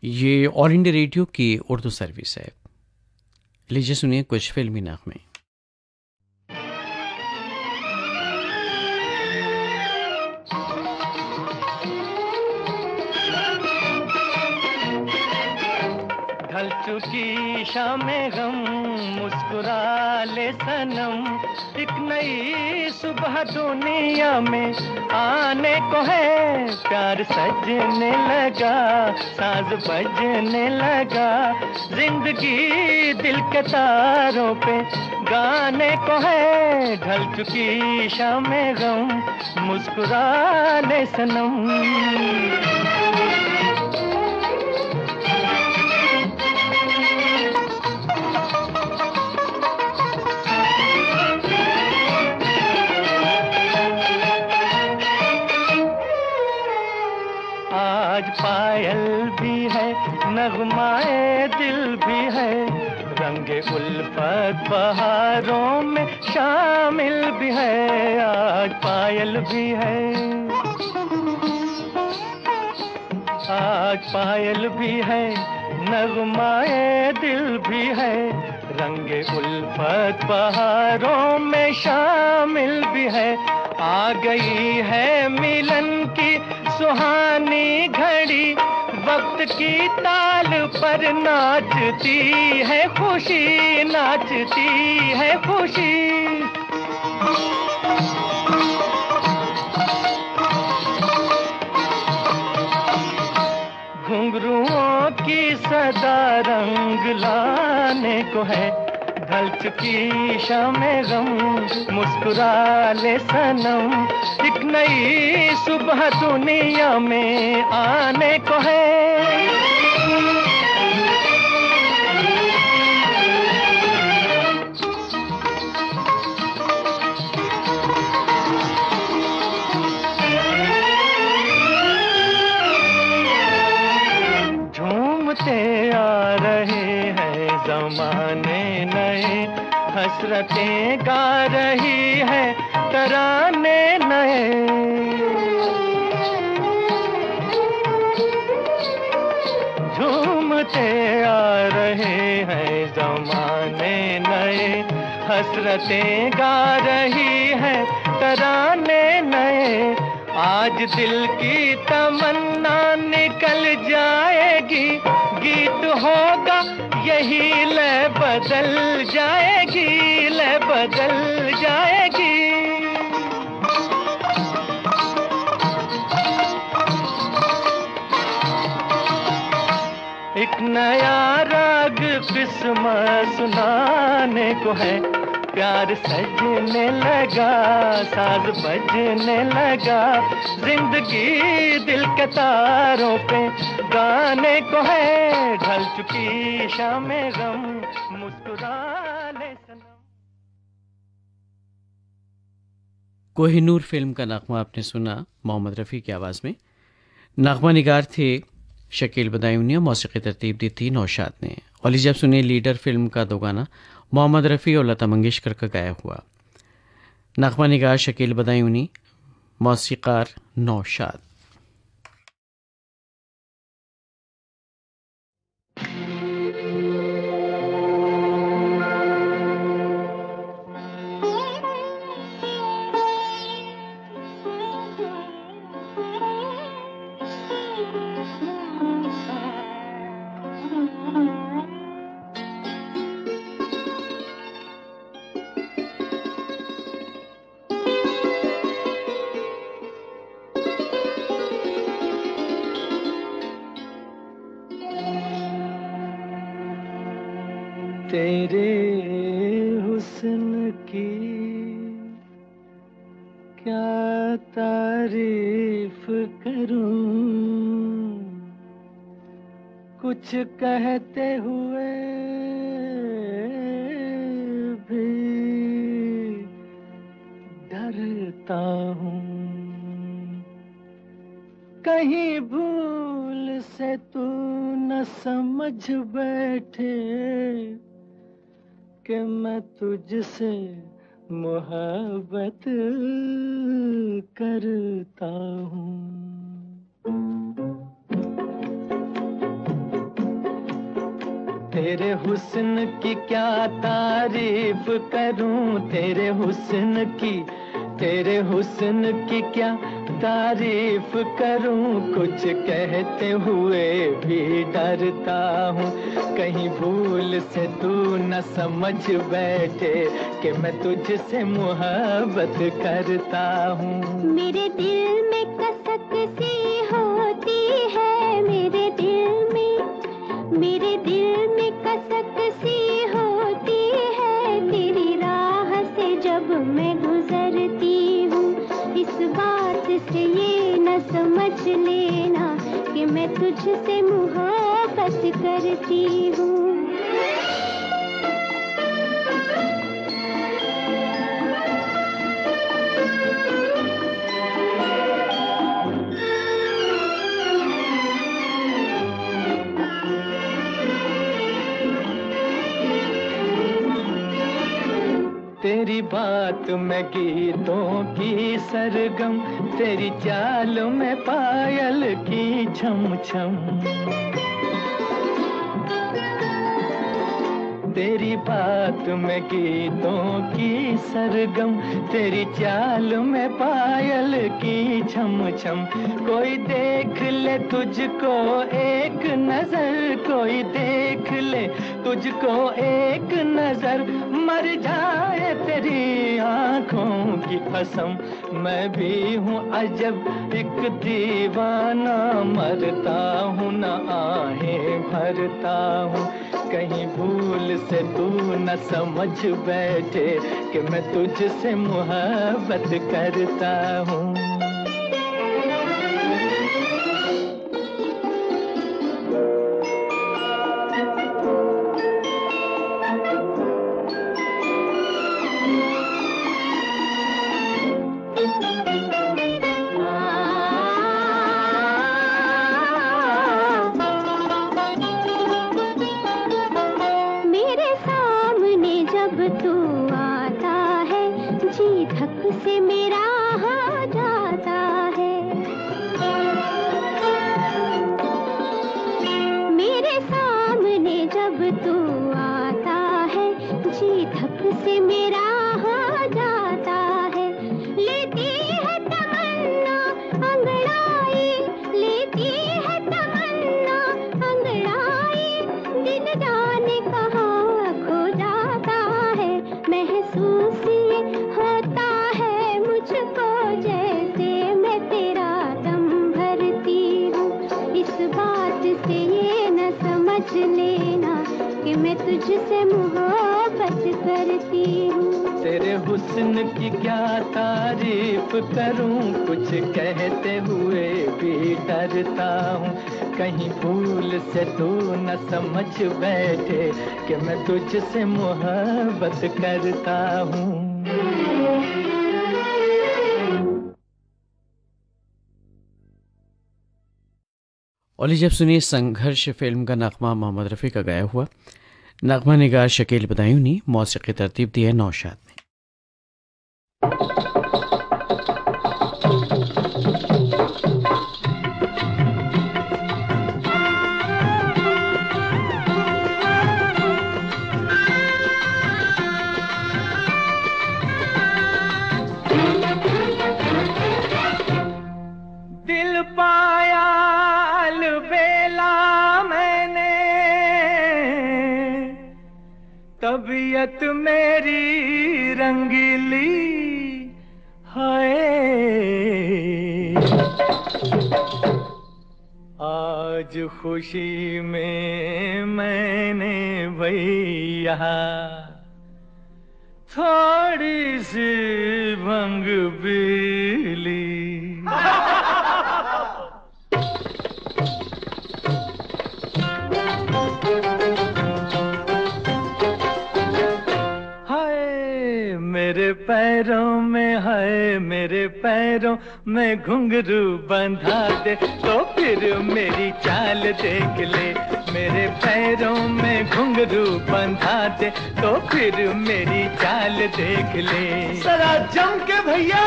ये all India radio की Urdu service है। लीजिए सुनिए कुछ फिल्मी नगमे। ढल चुकी शामें गम, मुस्कुरा ले सनम, एक नई सुबह दुनिया में आने को है। प्यार सजने लगा, साज बजने लगा, जिंदगी दिल के तारों पे गाने को है। ढल चुकी शामें गम, मुस्कुरा ले सनम। आज पायल भी है, नगमाए दिल भी है, रंगे उल्फत बहारों में शामिल भी है। आज पायल भी है, आज पायल भी है, नगमाए दिल भी है, रंगे उल्फत बहारों में शामिल भी है। आ गई है मिलन की सुहानी घड़ी, वक्त की ताल पर नाचती है खुशी, नाचती है खुशी। घुंघरुओं की सदा रंग लाने को है। ढल चुकी शामें गम, मुस्कुरा ले सनम, एक नई सुबह दुनिया में आने को है। झूमते आ रहे हैं ज़माने नए, हसरतें गा रही है तराने नए। झूमते आ रहे हैं ज़माने नए, हसरतें गा रही है तराने नए। आज दिल की तमन्ना निकल जाएगी, गीत होगा यही लय बदल जाएगी, लय बदल जाएगी। एक नया राग किस्मत सुनाने को है। प्यार सजने लगा, साज बजने लगा, जिंदगी दिल के तारों पे गाने को है। ढल चुकी शामें गम, मुस्कुरा ले सनम। कोहिनूर फिल्म का नगमा आपने सुना मोहम्मद रफ़ी की आवाज़ में। नगमा निगार थे शकील बदायूनी, मौसीकी तरतीब दी थी नौशाद ने। और लीजिए अब सुनिए लीडर फिल्म का दो गाना मोहम्मद रफ़ी और लता मंगेशकर का गाया हुआ। नगमा निगार शकील बदायूनी, मौसीकार नौशाद। तेरे हुस्न की क्या तारीफ करूं, कुछ कहते हुए भी डरता हूँ। कहीं भूल से तू न समझ बैठे कि मैं तुझसे मोहब्बत करता हूँ। तेरे हुस्न की क्या तारीफ करूं, तेरे हुस्न की क्या तारीफ करूं। कुछ कहते हुए भी डरता हूँ, कहीं भूल से तू न समझ बैठे कि मैं तुझसे मोहब्बत करता हूँ। मेरे दिल में कसक सी होती है, मेरे दिल में कसक सी होती है, तेरी राह से जब मैं गुजरती हूँ। इस बात से ये न समझ लेना कि मैं तुझसे मोहब्बत करती हूँ। तेरी बात में गीतों की सरगम, तेरी चाल में पायल की छम छम। तेरी बात में गीतों की सरगम, तेरी चाल में पायल की छम छम। कोई देख ले तुझको एक नजर, कोई देख ले तुझको एक नजर, मर जाए तेरी आंखों की कसम। मैं भी हूँ अजब एक दीवाना, मरता हूँ न आहें भरता हूँ, कहीं भूल से तू न समझ बैठे कि मैं तुझसे मोहब्बत करता हूँ। तू आता है जी धक से मेरा हो जाता है, मेरे सामने जब तू आता है जी धक से मेरा हो जाता है। लेती है तमन्ना अंगड़ाई, लेती है तमन्ना अंगड़ाई, दिल जाने कहाँ खो जाता है। महसूस ये होता है मुझको जैसे मैं तेरा दम भरती हूँ। इस बात से ये न समझ लेना कि मैं तुझसे मोहब्बत करती हूँ। तेरे हुस्न की क्या तारीफ करूं, कुछ कहते हुए भी डरता हूँ, कहीं भूल से तू न समझ बैठे कि मैं तुझसे मोहब्बत करता हूँ। और जब सुनिए संघर्ष फिल्म का नगमा मोहम्मद रफ़ी का गाया हुआ, नगमा निगार शकील बदायूनी, मौसीकी तरतीब दी है नौशाद ने। दिल पाया अलबेला मैंने, तबीयत मेरी रंगीली है। आज खुशी में मैंने भैया थोड़ी सी भंग पी ली। मेरे पैरों में है, मेरे पैरों में घुंघरू बंधा दे तो फिर मेरी चाल देख ले। मेरे पैरों में घुंघरू बंधा दे तो फिर मेरी चाल देख ले। सरा जम के भैया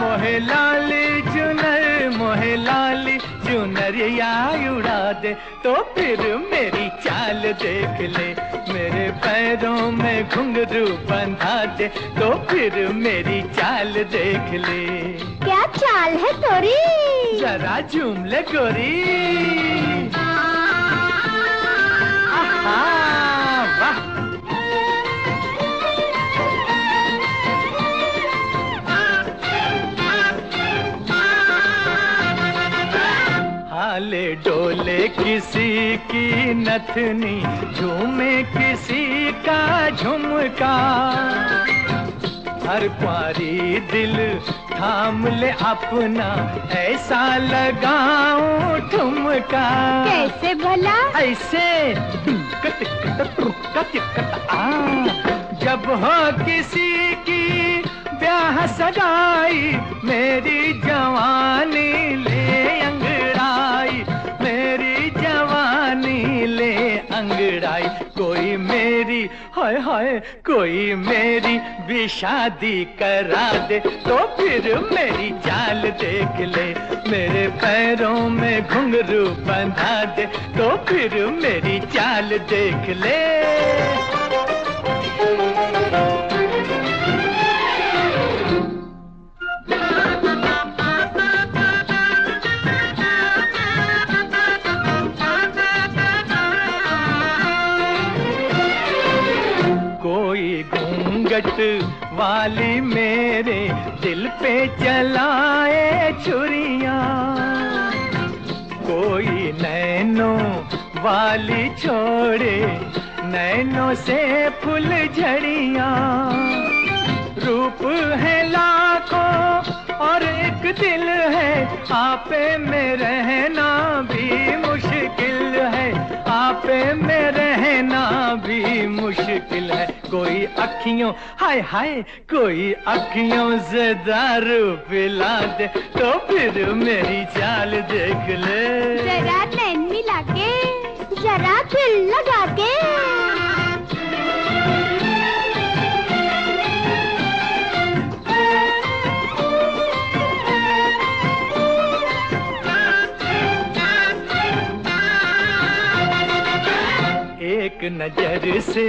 मोहे लाली चुनर, मोहे लाली चुनरिया उड़ा दे तो फिर मेरी चाल देख ले, मेरे पैरों में घुंघरू बंधा दे तो फिर मेरी चाल देख ले। क्या चाल है तोरी, जरा झूम ले गोरी। आहा, वाह। हाले डोले किसी की नथनी, झूमे किसी का झुमका, हर कुंवारी दिल थाम ले अपना, ऐसा लगाऊं ठुमका। कैसे भला? ऐसे जब हो किसी की ब्याह सगाई, मेरी जवानी ले अंगड़ाई, मेरी जवानी ले अंगड़ाई। कोई मेरी हाय हाय, कोई मेरी भी शादी करा दे तो फिर मेरी चाल देख ले, मेरे पैरों में घुंघरू बंधा दे तो फिर मेरी चाल देख ले। कोई घूंघट वाली मेरे दिल पे चलाए छुरियां, कोई नैनों वाली छोड़े नैनों से फूल झड़ियां। रूप है लाखों और एक दिल है, आपे में रहना भी मुश्किल है, आपे में रहना भी मुश्किल है। कोई अखियों हाय हाय, कोई अखियों से दारू पिला दे तो फिर मेरी चाल देख ले। जरा नैन मिला के, जरा दिल लगा के। एक नजर से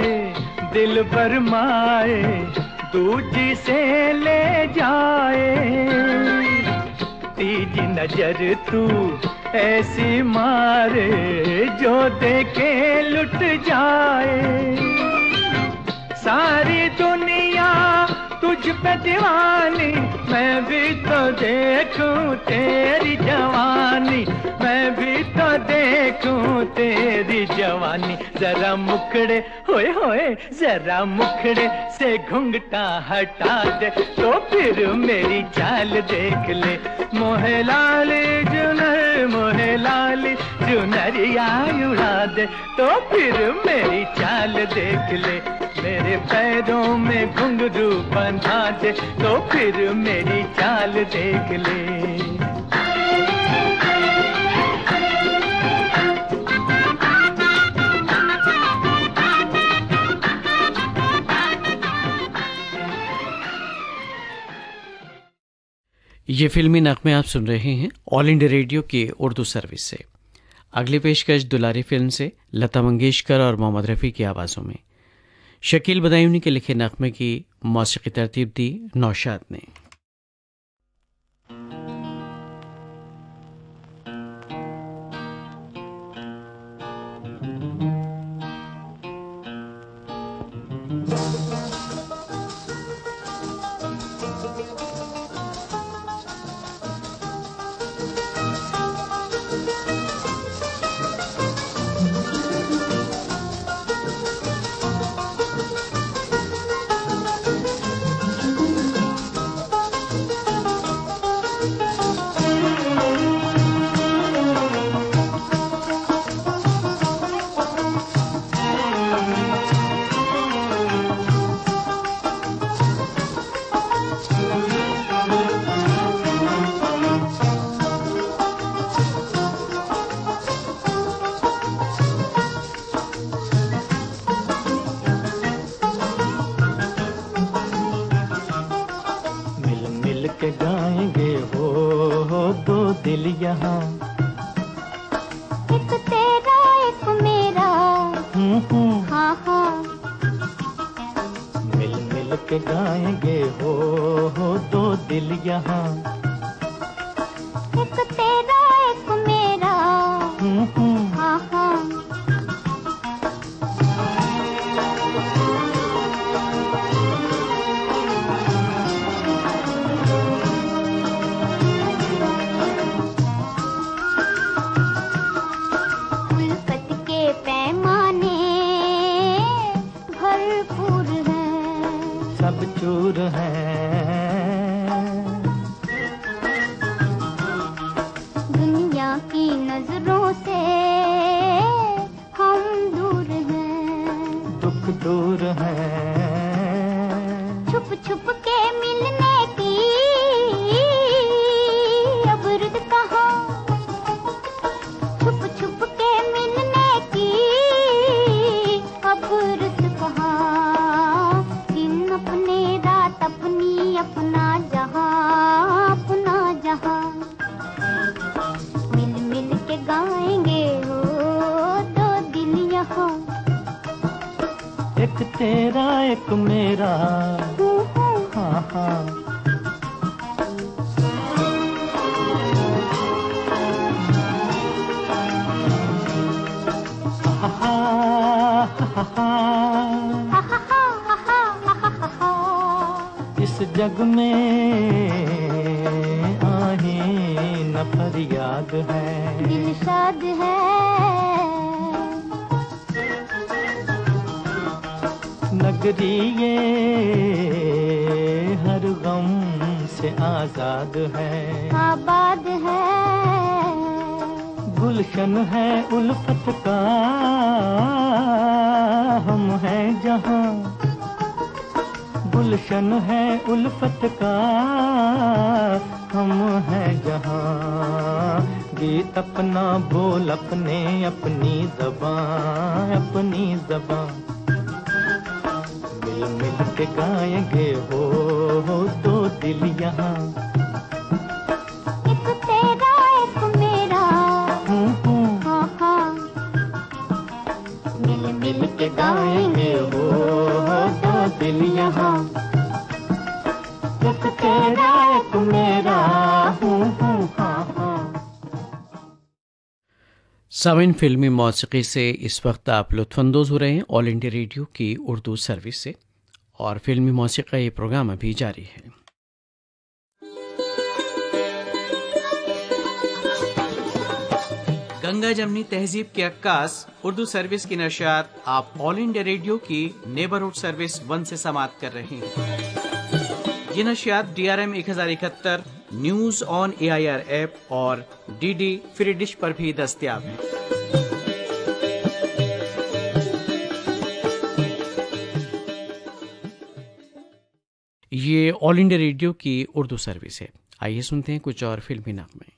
दिल बरमाए, दूजी से ले जाए, तीजी नजर तू ऐसी मारे जो देखे लुट जाए। सारी दुनिया तुझ पे दीवानी, मैं भी तो देखूं तेरी जवानी, मैं भी तो देखूं तेरी जवानी। जरा मुखड़े होए होए, जरा मुखड़े से घुंघटा हटा दे तो फिर मेरी चाल देख ले। मोहे लाली जुनर, मोहे लाली चुनरिया उड़ा दे तो फिर मेरी चाल देख ले, मेरे पैरों में घुंघरू बंधा दे तो फिर मेरी चाल देख ले। ये फिल्मी नगमे आप सुन रहे हैं ऑल इंडिया रेडियो के उर्दू सर्विस से। अगली पेशकश दुलारी फिल्म से लता मंगेशकर और मोहम्मद रफ़ी की आवाज़ों में शकील बदायूनी के लिखे नगमे की मौसीकी तरतीब दी नौशाद ने। के गाएंगे हो दो दिल यहाँ। एक तेरा एक मेरा, हाँ हाँ। उल्फत के पैमाने भरपूर हैं, सब चूर हैं। दुनिया की नजरों से हम दूर हैं, दुख दूर हैं। छुप छुप के मिलने की अब रुत कहाँ, छुप छुप के मिलने की अब रुत कहाँ। दिन अपने रात अपनी, अपना जहाँ अपना जहाँ। मिल मिल के गाएंगे हो दो दिल यहाँ। एक तेरा एक मेरा, हाँ हाँ। इस जग में आहीन फरियाद है, दिल शाद है। नगरी ये हर गम से आजाद है, आबाद है। गुलशन है उल्फत का हम हैं जहाँ। गुलशन है उल्फत का हम हैं जहाँ। गीत अपना बोल अपने, अपनी ज़बान अपनी ज़बान। मिल मिल के गाएंगे हो दो दिल यहाँ। एक तेरा एक मेरा, हाँ हाँ। मिल मिल के गाएंगे हो दो दिल यहाँ। एक तेरा एक मेरा, हाँ हाँ। सामिन फिल्मी मौसीकी से इस वक्त आप लुत्फानंदोज़ हो रहे हैं ऑल इंडिया रेडियो की उर्दू सर्विस से, और फिल्मी मौसीकी का ये प्रोग्राम अभी जारी है। गंगा जमनी तहजीब के अक्कास उर्दू सर्विस की नशियात आप ऑल इंडिया रेडियो की नेबरहुड सर्विस 1 से समाप्त कर रहे हैं। ये नशियात DRM 1071 news on AIR app और DD फ्री डिश पर भी दस्तयाब है। ये ऑल इंडिया रेडियो की उर्दू सर्विस है। आइए सुनते हैं कुछ और फिल्मी नगमे।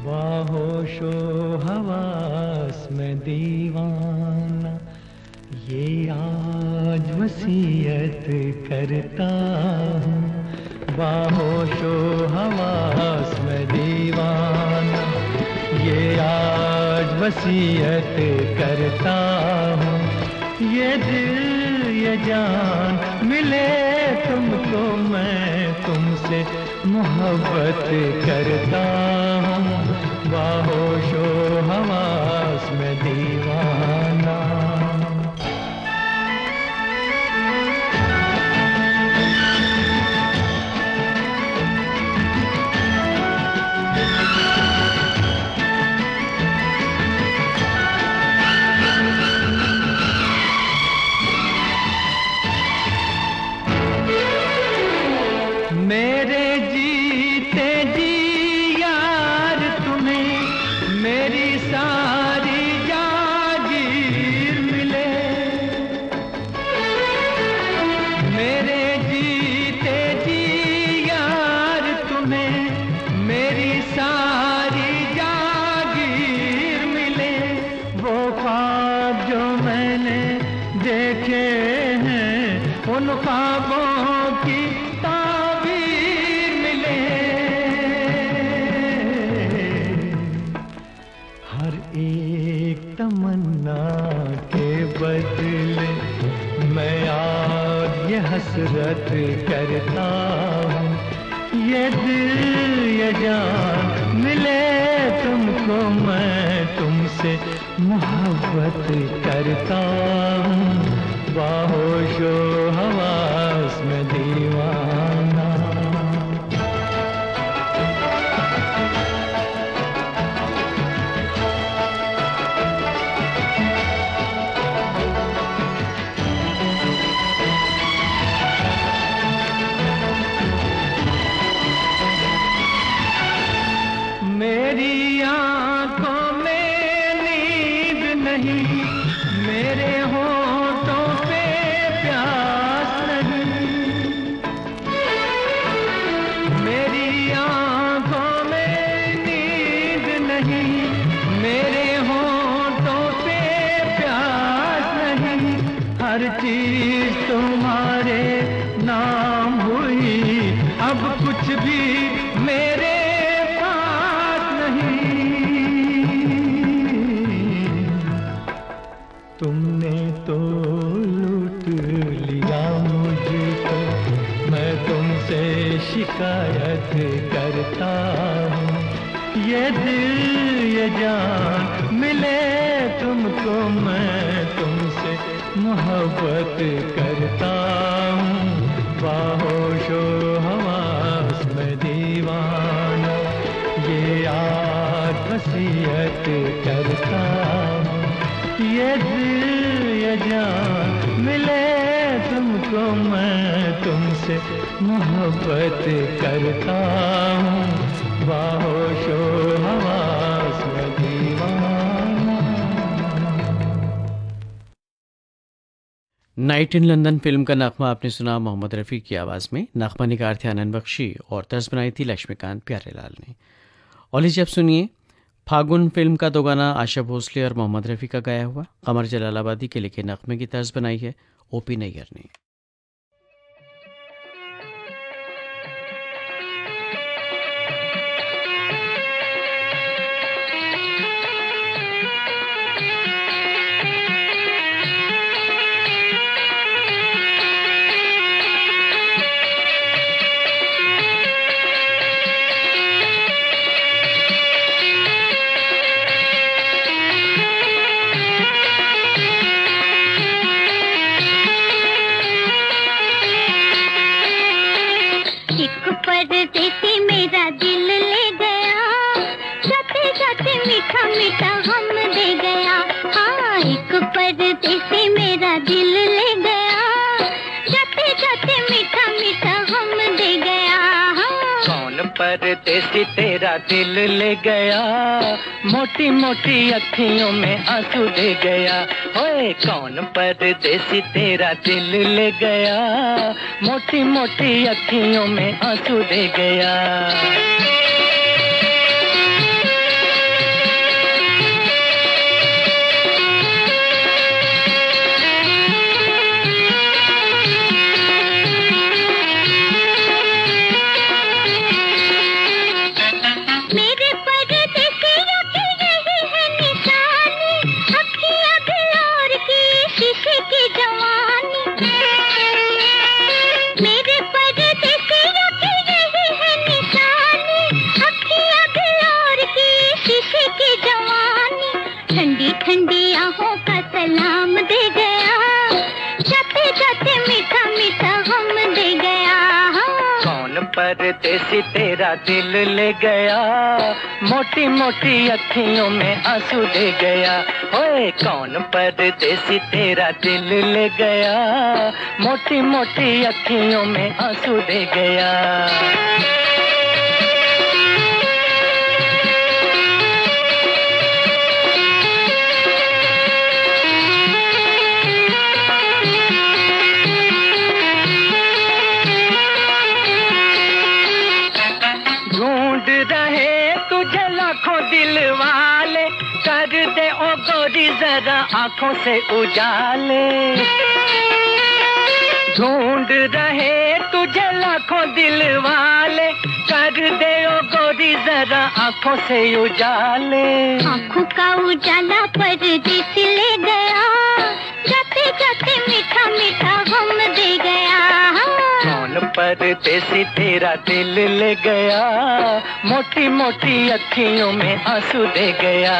बाहोशो हवास में दीवाना, ये आज वसीयत करता हूँ। बाहोशो हवास में दीवाना, ये आज वसीयत करता हूँ। ये दिल ये जान मिले तुमको, मैं तुमसे मोहब्बत करता हूँ। बाहोशो हवास में दीवाना। मेरे जीते जी यार तुम्हें मेरी सारी जागी मोहब्बत करता हूँ। ये दिल ये जान मिले तुमको, मैं तुमसे मोहब्बत करता हूँ। बाहोशो हवास में दीवाना। मेरी आंखों में नींद नहीं, मेरे होठों पे प्यास नहीं। मेरी आंखों में नींद नहीं, मेरे होठों पे प्यास नहीं। हर चीज तुम्हारे नाम हुई, अब कुछ भी मेरे तुमने तो लूट लिया मुझको, मैं तुमसे शिकायत करता हूँ। ये दिल ये जान मिले तुमको, मैं तुमसे मोहब्बत करता हूँ। बाहोशो हवास में दीवाना, ये आज वसीयत करता हूँ। ये दिल ये जान मिले तुमको, मैं तुमसे मोहब्बत करता हूँ। बाहोशो हवास में दीवाना। नाइट इन लंदन फिल्म का नगमा आपने सुना मोहम्मद रफ़ी की आवाज़ में। नगमा निगार थे आनंद बख्शी और तर्ज बनाई थी लक्ष्मीकांत प्यारेलाल ने। और लीजिए अब सुनिए फागुन फिल्म का दो गाना आशा भोसले और मोहम्मद रफ़ी का गाया हुआ। कमर जलालाबादी के लिखे नगमे की तर्ज बनाई है ओपी नैयर ने। परदेसी मेरा दिल ले गया, जाते जाते मीठा मीठा गम दे गया। हाँ, एक परदेसी मेरा दिल ले गया, जाते जाते मीठा मीठा गम दे गया। हाँ। कौन परदेसी तेरा दिल ले गया, मोटी मोटी अखियों में आंसू दे गया। ओए कौन परदेसी तेरा दिल ले गया, मोटी मोटी अखियों में आंसू दे गया। ठंडी आंखों का सलाम दे गया, जाते जाते मीठा मीठा गम दे गया। कौन परदेसी तेरा दिल ले गया, मोटी मोटी अखियों में आंसू दे गया। ओए कौन परदेसी तेरा दिल ले गया, मोटी मोटी अखियों में आंसू दे गया। रहे तुझे लाखों दिल वाले, कर दे ओ गोरी जरा आंखों से उजाले। ढूंढ रहे तुझे लाखों दिल वाले, कर दे ओ गोरी जरा आंखों से उजाले। आंखों का उजाला परदेसी ले गया, जाते जाते मीठा मीठा गम दे गया। परदेसी तेरा दिल ले गया, मोटी मोटी अखियों में आंसू दे गया।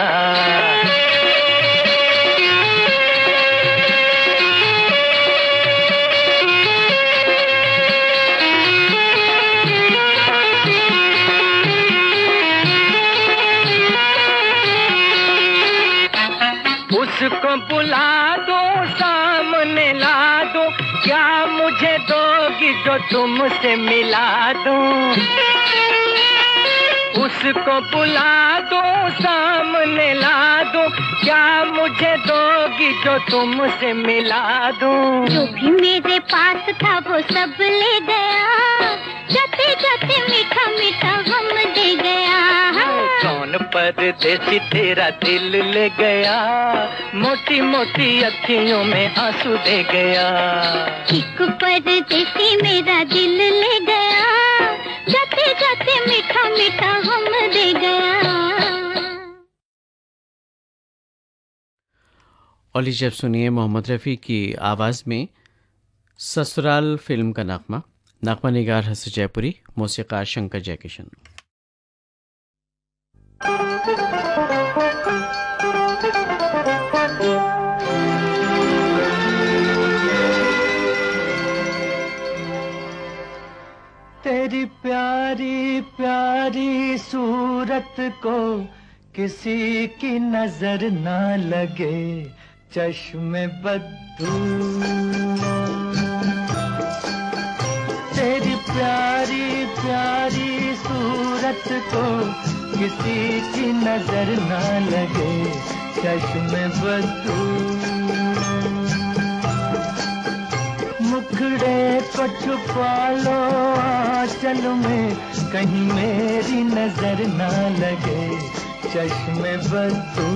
उसको बुला दो, सामने ला दो, क्या मुझे दोगी जो तुमसे मिला दूं? उसको बुला दो, सामने ला दो, क्या मुझे दोगी जो तुमसे मिला दूं? जो भी मेरे पास था वो सब ले गया, जाते जाते मीठा मीठा गम दे गया। कौन परदेसी तेरा दिल ले गया, मोटी मोटी अखियों में आंसू दे गया। एक परदेसी मेरा दिल ले गया, जाते जाते मीठा मीठा गम दे गया। और लीजिए अब सुनिए मोहम्मद रफ़ी की आवाज़ में ससुराल फिल्म का नगमा। नगमा निगार हसन जयपुरी, मौसीक़ार शंकर जयकिशन। तेरी प्यारी प्यारी सूरत को किसी की नजर ना लगे, चश्मे बद्दू। तेरी प्यारी प्यारी सूरत को किसी की नजर ना लगे, चश्मे बद्दू। मुखड़े को छुपा लो आंचल में, कहीं मेरी नजर ना लगे, चश्मे बद्दू।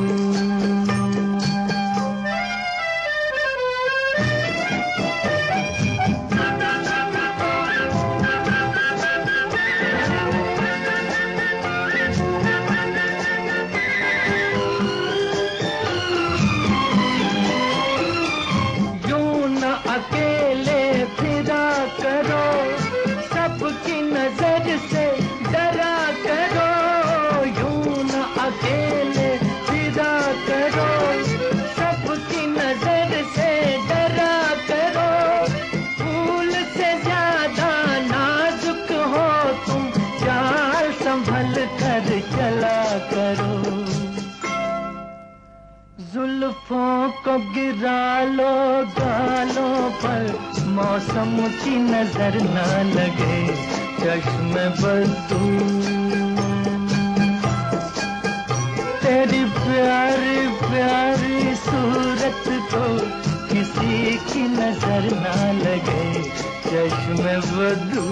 जुल्फों को गिरा लो गालों पर, मौसम की नजर ना लगे, चश्मे बद्दू। तेरी प्यारी प्यारी सूरत को किसी की नजर ना लगे, चश्मे बद्दू।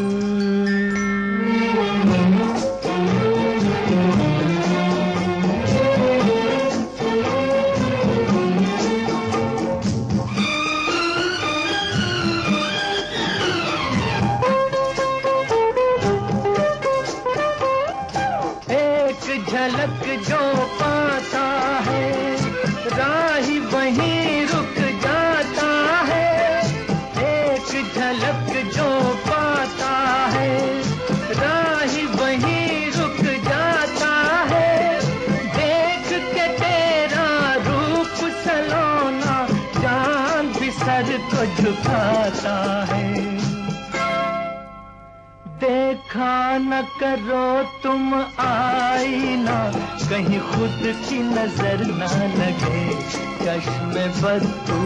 झलक जो पाता है, राही वहीं रुक जाता है। एक झलक जो पाता है, राही वहीं रुक जाता है। देख के तेरा रूप सलोना, चांद भी सर को झुकाता है। देखा न करो तुम आईना, कहीं खुद की नजर ना लगे, चश्मे बद्दू।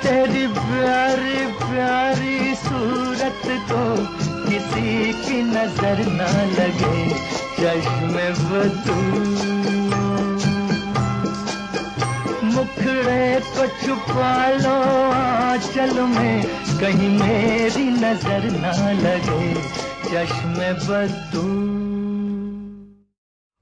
तेरी प्यारी प्यारी सूरत को किसी की नजर ना लगे, चश्मे बद्दू। मुखड़े को छुपा लो आंचल में, कहीं मेरी नजर ना लगे, चश्मे बद्दू।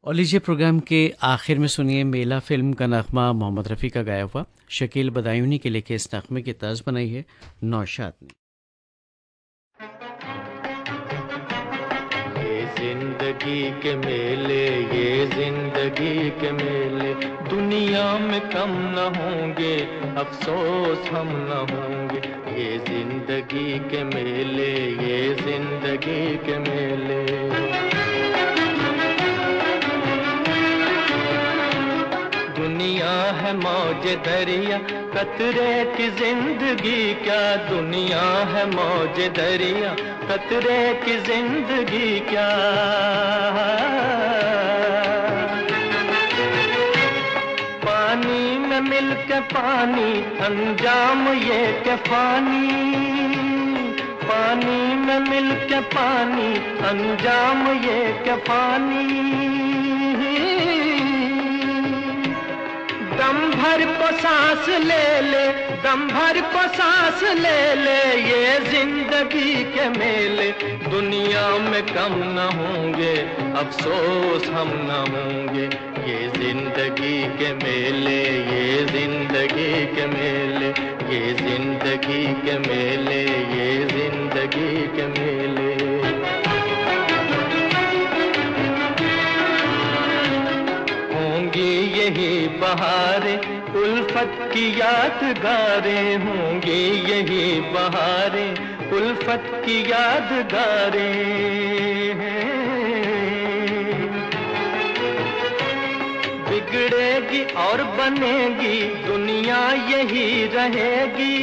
और लीजिए प्रोग्राम के आखिर में सुनिए मेला फिल्म का नगमा मोहम्मद रफ़ी का गाया हुआ। शकील बदायूनी के लेके इस नगमे की तर्ज बनाई है नौशाद ने। ये जिंदगी जिंदगी के मेले, ये जिंदगी के मेले। दुनिया में कम न होंगे, अफसोस हम न होंगे, ये जिंदगी के मेले, ये जिंदगी के मेले। दुनिया है मौज दरिया, कतरे की जिंदगी क्या, दुनिया है मौज दरिया, कतरे की जिंदगी क्या। पानी में मिल के पानी, अंजाम ये के फानी, पानी में मिल के पानी, अंजाम ये के फानी। दम भर को सांस ले ले, दम भर को सांस ले ले, ये जिंदगी के मेले। दुनिया में कम न होंगे, अफसोस हम न होंगे, ये जिंदगी के मेले, ये जिंदगी के मेले, ये जिंदगी के मेले, ये जिंदगी के मेले। यही बहारें उल्फत की यादगारें, होंगी यही बहारें उल्फत की यादगारें। बिगड़ेगी और बनेगी दुनिया यही रहेगी,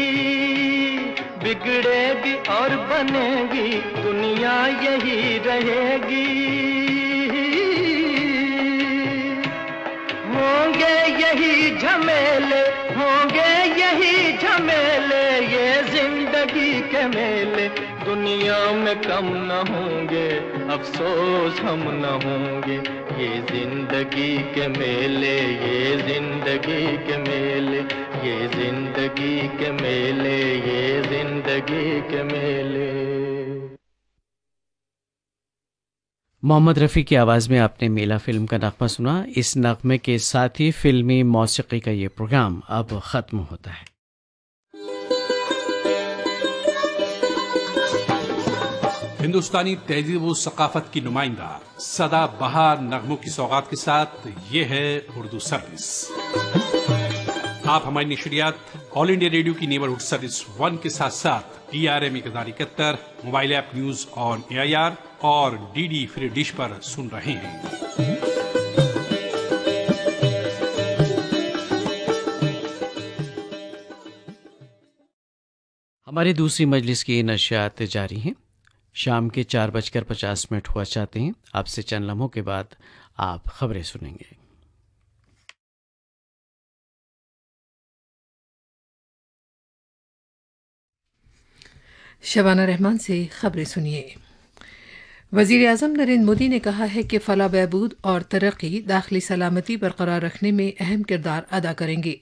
बिगड़ेगी और बनेगी दुनिया यही रहेगी। होंगे यही झमेले, होंगे यही झमेले, ये जिंदगी के मेले। दुनिया में कम न होंगे, अफसोस हम न होंगे, ये जिंदगी के मेले, ये जिंदगी के मेले, ये जिंदगी के मेले, ये जिंदगी के मेले। मोहम्मद रफ़ी की आवाज़ में आपने मेला फिल्म का नगमा सुना। इस नगमे के साथ ही फिल्मी मौसीकी का ये प्रोग्राम अब ख़त्म होता है। हिंदुस्तानी तहजीब व सकाफत की नुमाइंदा सदा बहार नगमों की सौगात के साथ ये है उर्दू सर्विस। आप हमारी नशरियात ऑल इंडिया रेडियो की नेबरहुड सर्विस 1 के साथ साथ DRM 1071, mobile app news on AIR और DD फ्री डिश पर सुन रहे हैं। हमारी दूसरी मजलिस की नशियात जारी हैं। शाम के 4:50 हुआ चाहते हैं। आपसे चंद लम्हों के बाद आप खबरें सुनेंगे। शबाना रहमान से खबरें सुनिए। वज़ीर आज़म नरेंद्र मोदी ने कहा है कि फलाह बहबूद और तरक्की दाखिली सलामती बरकरार रखने में अहम किरदार अदा करेंगे।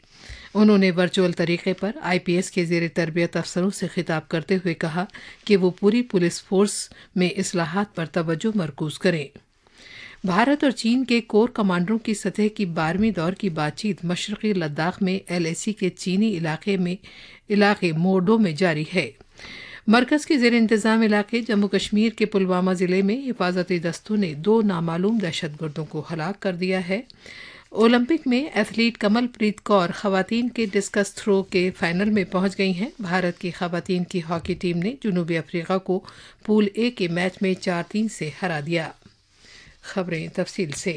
उन्होंने वर्चुअल तरीके पर IPS के ज़ेर तरबियत अफसरों से खिताब करते हुए कहा कि वो पूरी पुलिस फोर्स में इस्लाहात पर तवज्जो मरकूज करें। भारत और चीन के कोर कमांडरों की सतह की 12वीं दौर की बातचीत मशरक़ी लद्दाख में LAC के चीनी इलाके मोडो में जारी है। मरकज़ के ज़ेर इंतज़ाम इलाके जम्मू कश्मीर के पुलवामा ज़िले में हिफाजती दस्तों ने 2 नामालूम दहशतगर्दों को हलाक कर दिया है। ओलंपिक में एथलीट कमलप्रीत कौर ख़वातीन के डिस्कस थ्रो के फाइनल में पहुंच गई हैं। भारत की ख़वातीन की हॉकी टीम ने जनूबी अफ्रीका को पूल A के मैच में 4-3 से हरा दिया। खबरें तफसील से।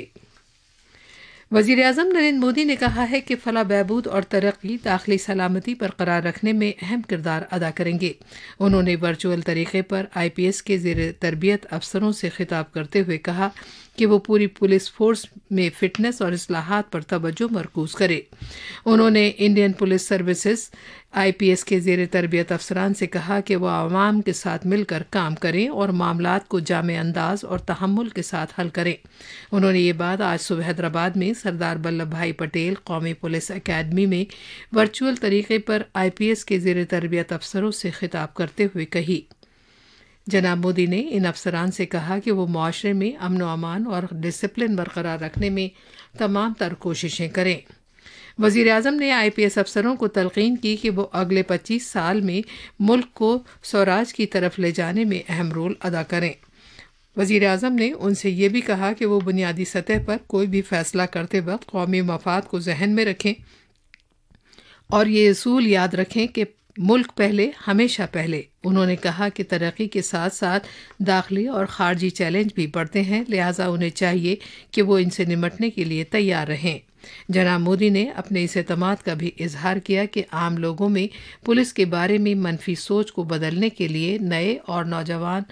वज़ीर आज़म नरेंद्र मोदी ने कहा है कि फलाह बहबूद और तरक्की दाखिली सलामती बरकरार रखने में अहम किरदार अदा करेंगे। उन्होंने वर्चुअल तरीके पर IPS के ज़ेर तरबियत अफसरों से खिताब करते हुए कहा कि वो पूरी पुलिस फोर्स में फिटनेस और इस्लाहात पर तवज्जो मरकूज करे। उन्होंने इंडियन पुलिस सर्विसेज IPS के ज़ेर तरबियत अफसरान से कहा कि वो आवाम के साथ मिलकर काम करें और मामलात को जामे अंदाज और तहम्मुल के साथ हल करें। उन्होंने ये बात आज सुबह हैदराबाद में सरदार वल्लभ भाई पटेल कौमी पुलिस अकेडमी में वर्चुअल तरीके पर IPS के ज़ेर तरबियत अफसरों से खिताब करते हुए कही। जनाब मोदी ने इन अफसरान से कहा कि वो मुआशरे में अमन व अमान और डिसिप्लिन बरकरार रखने में तमाम तर कोशिशें करें। वज़ीर आज़म ने IPS अफसरों को तलकीन की कि वो अगले 25 साल में मुल्क को स्वराज की तरफ ले जाने में अहम रोल अदा करें। वज़ीर आज़म ने उनसे ये भी कहा कि वो बुनियादी सतह पर कोई भी फैसला करते वक्त कौमी मफाद को जहन में रखें और ये असूल याद रखें कि मुल्क पहले हमेशा पहले। उन्होंने कहा कि तरक्की के साथ साथ दाखिली और खारजी चैलेंज भी बढ़ते हैं, लिहाजा उन्हें चाहिए कि वो इनसे निपटने के लिए तैयार रहें। जनाब मोदी ने अपने इस एतमाद का भी इजहार किया कि आम लोगों में पुलिस के बारे में मनफी सोच को बदलने के लिए नए और नौजवान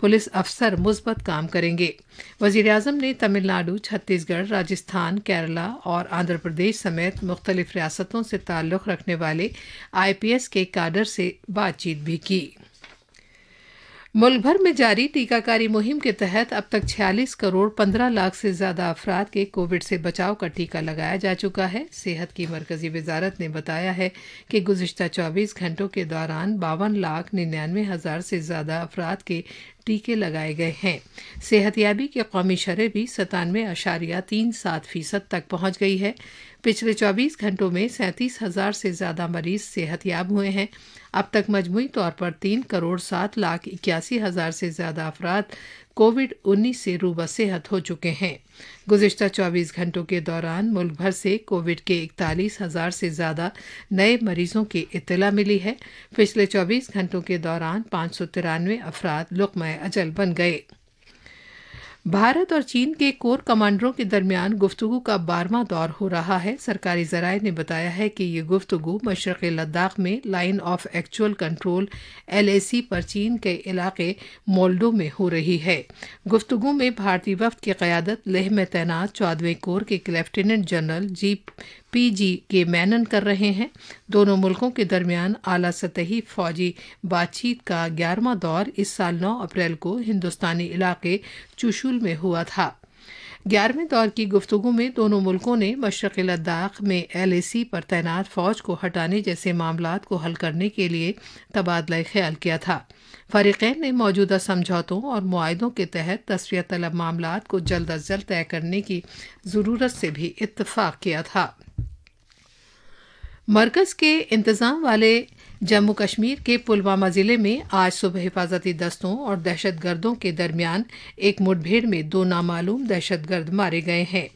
पुलिस अफसर मुस्बत काम करेंगे। वज़ीर आज़म ने तमिलनाडु, छत्तीसगढ़, राजस्थान, केरला और आंध्र प्रदेश समेत मुख्तलिफ रियासतों से ताल्लुक़ रखने वाले IPS के काडर से बातचीत भी की। मुल्क भर में जारी टीकाकारी मुहिम के तहत अब तक 46 करोड़ 15 लाख से ज्यादा अफराद के कोविड से बचाव का टीका लगाया जा चुका है। सेहत की मरकजी वजारत ने बताया है कि गुज़िश्ता 24 घंटों के दौरान 52,99,000 से ज्यादा अफराद के टीके लगाए गए हैं। सेहतयाबी की कौमी शरह भी 97.37% तक पहुंच गई है। पिछले 24 घंटों में 37,000 से ज़्यादा मरीज सेहतयाब हुए हैं। अब तक मजमूई तौर पर 3,07,81,000 से ज़्यादा अफराद कोविड-19 से रूबा सेहत हो चुके हैं। गुज़िश्ता 24 घंटों के दौरान मुल्क भर से कोविड के 41,000 से ज़्यादा नए मरीजों की इत्तला मिली है। पिछले 24 घंटों के दौरान 593 अफराद लुक़्मा अजल बन गए। भारत और चीन के कोर कमांडरों के दरमियान गुफ्तगू का 12वां दौर हो रहा है। सरकारी ज़राए ने बताया है कि ये गुफ्तगू मशरक़ी लद्दाख में line of actual control LAC पर चीन के इलाके मोल्डो में हो रही है। गुफ्तगू में भारतीय वफ़द की क़यादत लेह में तैनात 14वें कोर के लेफ्टिनेंट जनरल PG के मैनन कर रहे हैं। दोनों मुल्कों के दरमियान आला सतही फौजी बातचीत का 11वां दौर इस साल 9 अप्रैल को हिंदुस्तानी इलाके चुशुल में हुआ था। 11वें दौर की गुफ्तगू में दोनों मुल्कों ने मशरक़ी लद्दाख में LAC पर तैनात फ़ौज को हटाने जैसे मामलात को हल करने के लिए तबादला ख्याल किया था। फ़रीक़ैन ने मौजूदा समझौतों और मुआहदों के तहत तस्वीर तलब मामलात को जल्द अज जल्द तय करने की ज़रूरत से भी इत्तफ़ाक़ किया था। मरकज़ के इंतज़ाम वाले जम्मू कश्मीर के पुलवामा ज़िले में आज सुबह हिफाजती दस्तों और दहशतगर्दों के दरमियान एक मुठभेड़ में 2 नामालूम दहशतगर्द मारे गए हैं।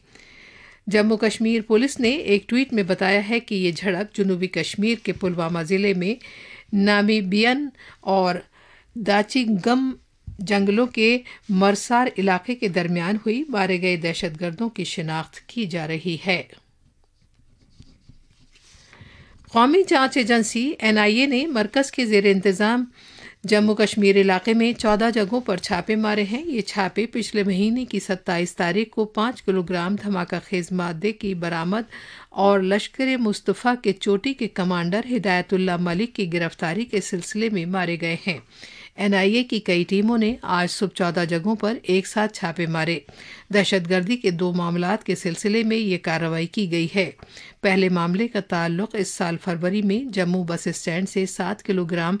जम्मू कश्मीर पुलिस ने एक ट्वीट में बताया है कि ये झड़प जनूबी कश्मीर के पुलवामा ज़िले में नामीबियन और दाचिगम जंगलों के मरसार इलाके के दरमियान हुई। मारे गए दहशतगर्दों की शिनाख्त की जा रही है। कौमी जांच एजेंसी NIA ने मरकज़ के ज़ेर इंतज़ाम जम्मू कश्मीर इलाके में 14 जगहों पर छापे मारे हैं। ये छापे पिछले महीने की 27 तारीख को 5 किलोग्राम धमाका खेज मादे की बरामद और लश्कर मुस्तफ़ा के चोटी के कमांडर हिदायतुल्लाह मलिक की गिरफ्तारी के सिलसिले में मारे गए हैं। NIA की कई टीमों ने आज सुबह 14 जगहों पर एक साथ छापे मारे। दहशतगर्दी के 2 मामलात के सिलसिले में ये कार्रवाई की गई है। पहले मामले का ताल्लुक़ इस साल फरवरी में जम्मू बस स्टैंड से 7 किलोग्राम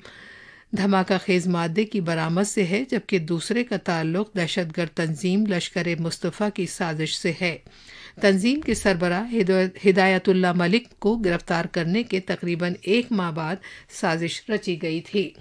धमाका खेज मादे की बरामद से है, जबकि दूसरे का ताल्लुक़ दहशतगर्द तंजीम लश्कर मुस्तफ़ा की साजिश से है। तंजीम के सरबराह हिदायतुल्लाह मलिक को गिरफ्तार करने के तकरीबन 1 माह बाद साजिश रची गई थी।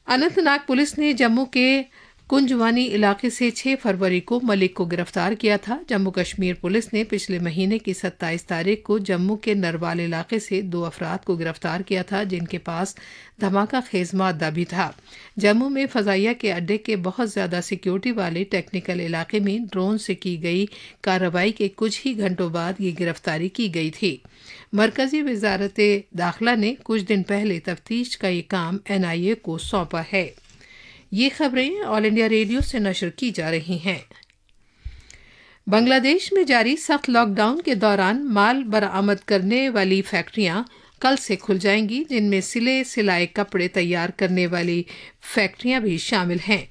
अनंतनाग पुलिस ने जम्मू के कुंजवानी इलाके से 6 फरवरी को मलिक को गिरफ्तार किया था। जम्मू कश्मीर पुलिस ने पिछले महीने की 27 तारीख को जम्मू के नरवाल इलाके से 2 अफराद को गिरफ्तार किया था, जिनके पास धमाका खेज मादा भी था। जम्मू में फ़ज़ाइया के अड्डे के बहुत ज़्यादा सिक्योरिटी वाले टेक्निकल इलाके में ड्रोन से की गई कार्रवाई के कुछ ही घंटों बाद ये गिरफ्तारी की गई थी। मरकज़ी वज़ारत दाखिला ने कुछ दिन पहले तफ्तीश का ये काम NIA को सौंपा है। ये खबरें ऑल इंडिया रेडियो से नशर की जा रही हैं। बांग्लादेश में जारी सख्त लॉकडाउन के दौरान माल बरामद करने वाली फैक्ट्रियां कल से खुल जाएंगी, जिनमें सिलाए कपड़े तैयार करने वाली फैक्ट्रियां भी शामिल हैं।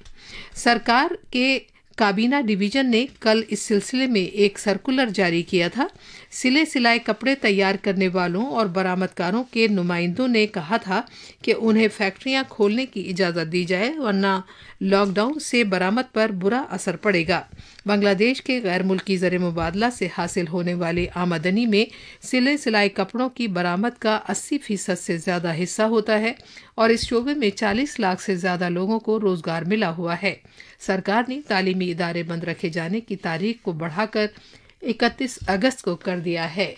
सरकार के काबीना डिवीजन ने कल इस सिलसिले में एक सर्कुलर जारी किया था। सिले सिलाए कपड़े तैयार करने वालों और बरामदकारों के नुमाइंदों ने कहा था कि उन्हें फैक्ट्रियां खोलने की इजाज़त दी जाए, वरना लॉकडाउन से बरामद पर बुरा असर पड़ेगा। बांग्लादेश के गैर मुल्की ज़र मुबादला से हासिल होने वाली आमदनी में सिले सिलाए कपड़ों की बरामद का 80% से ज़्यादा हिस्सा होता है और इस शोबे में 40 लाख से ज़्यादा लोगों को रोज़गार मिला हुआ है। सरकार ने तालीमी इदारे बंद रखे जाने की तारीख को बढ़ाकर 31 अगस्त को कर दिया है।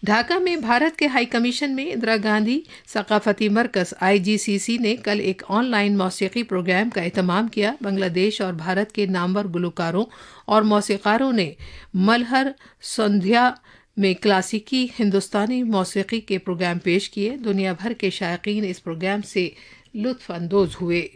ढाका में भारत के हाई कमीशन में इंदिरा गांधी सकाफती मरकज़ IGCC ने कल एक ऑनलाइन मौसीकी प्रोग्राम का एहतमाम किया। बांग्लादेश और भारत के नामवर गुलकारों और मौसीकारों ने मलहर संध्या में क्लासिकी हिंदुस्तानी मौसीकी के प्रोग्राम पेश किए। दुनिया भर के शायकीन इस प्रोग्राम से लुत्फ़ अंदोज़ हुए।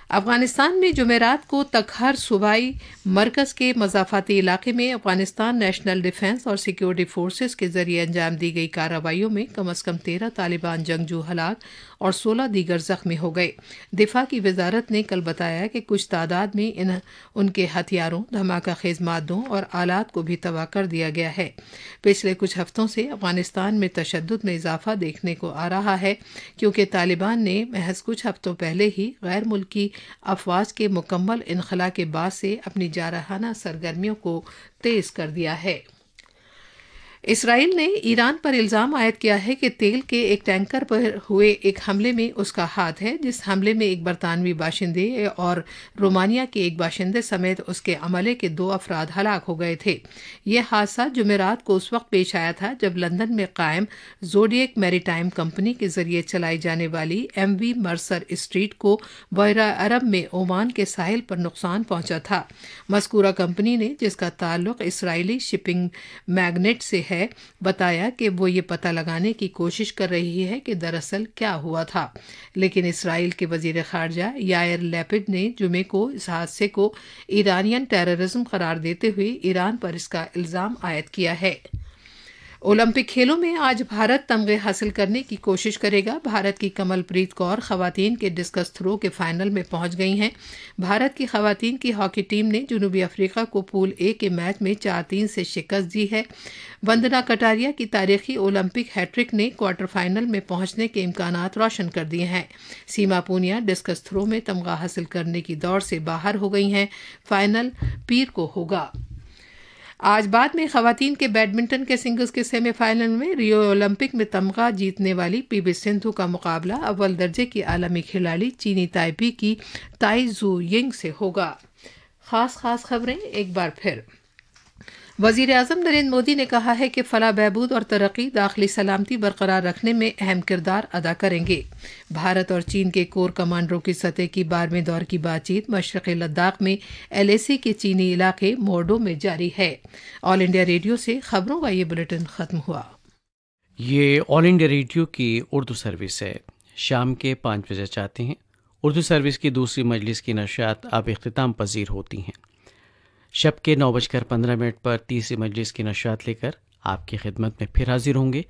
अफगानिस्तान में जुमेरात को तखर सूबाई मरकज़ के मज़ाफ़ाती इलाके में अफगानिस्तान नेशनल डिफेंस और सिक्योरिटी फोर्सेस के जरिए अंजाम दी गई कार्रवाइयों में कम अज़ कम 13 तालिबान जंगजू हलाक और 16 दीगर ज़ख्मी हो गए। दिफा की वजारत ने कल बताया कि कुछ तादाद में उनके हथियारों, धमाका खेज मादों और आलात को भी तबाह कर दिया गया है। पिछले कुछ हफ्तों से अफगानिस्तान में तशद्दुद में इजाफा देखने को आ रहा है, क्योंकि तालिबान ने महज कुछ हफ्तों पहले ही गैर मुल्की अफवाज के मुकम्मल इनखला के बाद से अपनी जारहाना सरगर्मियों को तेज कर दिया है। इसराइल ने ईरान पर इल्ज़ाम आयद किया है कि तेल के एक टैंकर पर हुए एक हमले में उसका हाथ है, जिस हमले में एक बरतानवी बाशिंदे और रोमानिया के एक बाशिंदे समेत उसके अमले के 2 अफराद हलाक हो गए थे। यह हादसा जुमेरात को उस वक्त पेश आया था जब लंदन में कायम ज़ोडिएक मैरीटाइम कंपनी के जरिए चलाई जाने वाली MV मर्सर स्ट्रीट को बहरा अरब में ओमान के साहिल पर नुकसान पहुंचा था। मज़कूरा कंपनी ने, जिसका ताल्लुक इसराइली शिपिंग मैग्नेट से है, बताया कि वो ये पता लगाने की कोशिश कर रही है कि दरअसल क्या हुआ था, लेकिन इसराइल के वजीर खारजा यायर लैपिड ने जुमे को इस हादसे को ईरानियन टेररिज्म करार देते हुए ईरान पर इसका इल्ज़ाम आयद किया है। ओलंपिक खेलों में आज भारत तमगे हासिल करने की कोशिश करेगा। भारत की कमलप्रीत कौर खवातीन के डिस्कस थ्रो के फाइनल में पहुंच गई हैं। भारत की खवातीन की हॉकी टीम ने जनूबी अफ्रीका को पूल ए के मैच में 4-3 से शिकस्त दी है। वंदना कटारिया की तारीखी ओलंपिक हैट्रिक ने क्वार्टर फाइनल में पहुंचने के इम्कानात रोशन कर दिए हैं। सीमा पूनिया डिस्कस थ्रो में तमगा हासिल करने की दौड़ से बाहर हो गई हैं। फाइनल पीर को होगा। आज बाद में खवातीन के बैडमिंटन के सिंगल्स के सेमीफाइनल में रियो ओलंपिक में तमगा जीतने वाली PV सिंधु का मुकाबला अव्वल दर्जे की आलमी खिलाड़ी चीनी ताइपी की ताई जू यिंग से होगा। खास खबरें एक बार फिर। वज़ीर आज़म नरेंद्र मोदी ने कहा है कि फलाह बहबूद और तरक्की दाखिली सलामती बरकरार रखने में अहम किरदार अदा करेंगे। भारत और चीन के कोर कमांडरों की सतह की 12वें दौर की बातचीत मशरक़ी लद्दाख में LAC के चीनी इलाके मोर्डो में जारी है। ऑल इंडिया रेडियो से खबरों का ये बुलेटिन ख़त्म हुआ। ये ऑल इंडिया रेडियो की उर्दू सर्विस है। शाम के 5 बजे चाहते हैं। उर्दू सर्विस की दूसरी मजलिस की नशात अब इख्तिताम पजीर होती हैं। शब के 9:15 पर तीसरी मजलिस की नशात लेकर आपकी खिदमत में फिर हाजिर होंगे।